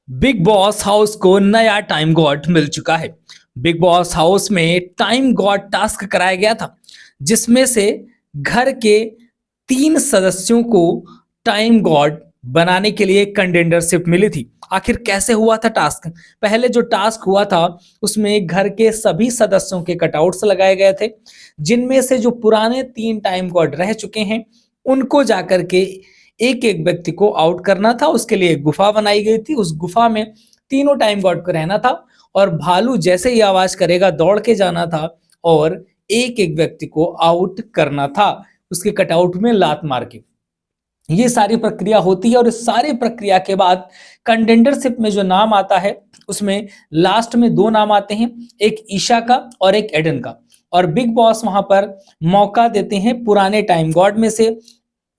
Big boss house को नया time God मिल चुका है। बिग बॉस हाउस में टाइम गॉड टास्क कराया गया था, जिसमें से घर के 3 सदस्यों को टाइम गॉड बनाने के लिए कंटेंडरशिप मिली थी। आखिर कैसे हुआ था टास्क? पहले जो टास्क हुआ था उसमें घर के सभी सदस्यों के कटआउट्स लगाए गए थे, जिनमें से जो पुराने 3 टाइम गॉड रह चुके हैं उनको जाकर के एक एक व्यक्ति को आउट करना था। उसके लिए एक गुफा बनाई गई थी। उस गुफा में तीनों टाइम गॉड को रहना था और भालू जैसे ही आवाज करेगा दौड़ के जाना था और एक एक व्यक्ति को आउट करना था, उसके कटआउट में लात मार के। ये सारी प्रक्रिया होती है और इस सारी प्रक्रिया के बाद कंटेंडरशिप में जो नाम आता है उसमें लास्ट में 2 नाम आते हैं, एक ईशा का और एक एडन का। और बिग बॉस वहां पर मौका देते हैं पुराने टाइम गॉड में से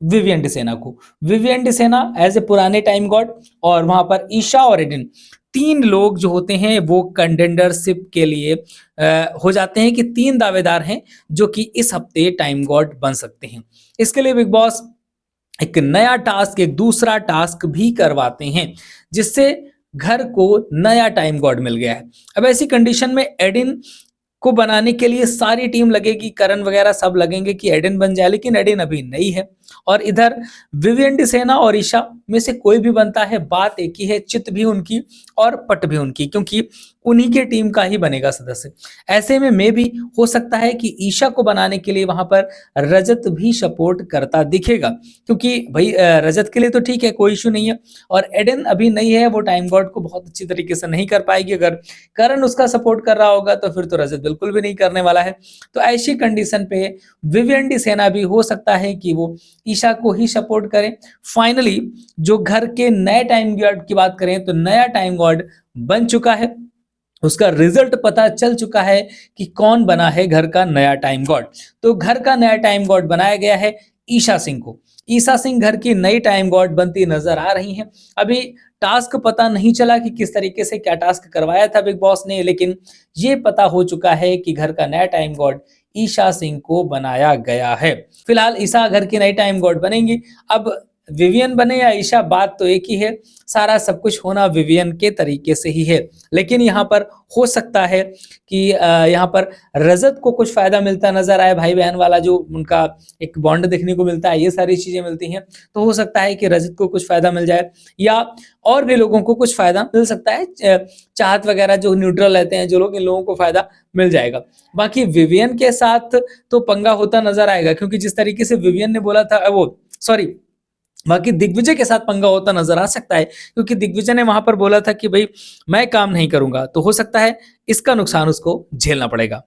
विवियन डिसेना को। विवियन डिसेना एज ए पुराने टाइम गॉड और वहां पर ईशा और एडन, 3 लोग जो होते हैं वो कंटेंडरशिप के लिए हो जाते हैं कि 3 दावेदार हैं जो कि इस हफ्ते टाइम गॉड बन सकते हैं। इसके लिए बिग बॉस एक नया टास्क, एक दूसरा टास्क भी करवाते हैं, जिससे घर को नया टाइम गॉड मिल गया है। अब ऐसी कंडीशन में एडिन को बनाने के लिए सारी टीम लगेगी, करण वगैरह सब लगेंगे कि एडिन बन जाए, लेकिन एडिन अभी नहीं है। और इधर विवियन डिसेना और ईशा में से कोई भी बनता है, बात एक ही है, चित भी उनकी और पट भी उनकी, क्योंकि उन्हीं के टीम का ही बनेगा सदस्य। ऐसे में भी हो सकता है कि ईशा को बनाने के लिए वहां पर रजत भी सपोर्ट करता दिखेगा, क्योंकि भाई रजत के लिए तो ठीक है, कोई इशू नहीं है। और एडन अभी नहीं है, वो टाइम गॉड को बहुत अच्छी तरीके से नहीं कर पाएगी। अगर करण उसका सपोर्ट कर रहा होगा तो फिर तो रजत बिल्कुल भी नहीं करने वाला है। तो ऐसी कंडीशन पे विवियन डिसेना भी हो सकता है कि वो ईशा को ही सपोर्ट करें। फाइनली जो घर के नए टाइम गॉड की बात करें तो नया टाइम गॉड बन चुका है, उसका रिजल्ट पता चल चुका है कि कौन बना है घर का नया टाइम गॉड। तो घर का नया टाइम गॉड बनाया गया है ईशा सिंह को। ईशा सिंह घर की नई टाइम गॉड बनती नजर आ रही हैं। अभी टास्क पता नहीं चला कि किस तरीके से क्या टास्क करवाया था बिग बॉस ने, लेकिन ये पता हो चुका है कि घर का नया टाइम गॉड ईशा सिंह को बनाया गया है। फिलहाल ईशा घर की नई टाइम गॉड बनेंगी। अब विवियन बने या ईशा, बात तो एक ही है, सारा सब कुछ होना विवियन के तरीके से ही है। लेकिन यहाँ पर हो सकता है कि यहाँ पर रजत को कुछ फायदा मिलता नजर आए, भाई बहन वाला जो उनका एक बॉन्ड देखने को मिलता है, ये सारी चीजें मिलती हैं। तो हो सकता है कि रजत को कुछ फायदा मिल जाए या और भी लोगों को कुछ फायदा मिल सकता है। चाहत वगैरह जो न्यूट्रल रहते हैं जो लोग, इन लोगों को फायदा मिल जाएगा। बाकी विवियन के साथ तो पंगा होता नजर आएगा, क्योंकि जिस तरीके से विवियन ने बोला था, वो सॉरी, बाकी दिग्विजय के साथ पंगा होता नजर आ सकता है, क्योंकि दिग्विजय ने वहां पर बोला था कि भाई मैं काम नहीं करूंगा, तो हो सकता है इसका नुकसान उसको झेलना पड़ेगा।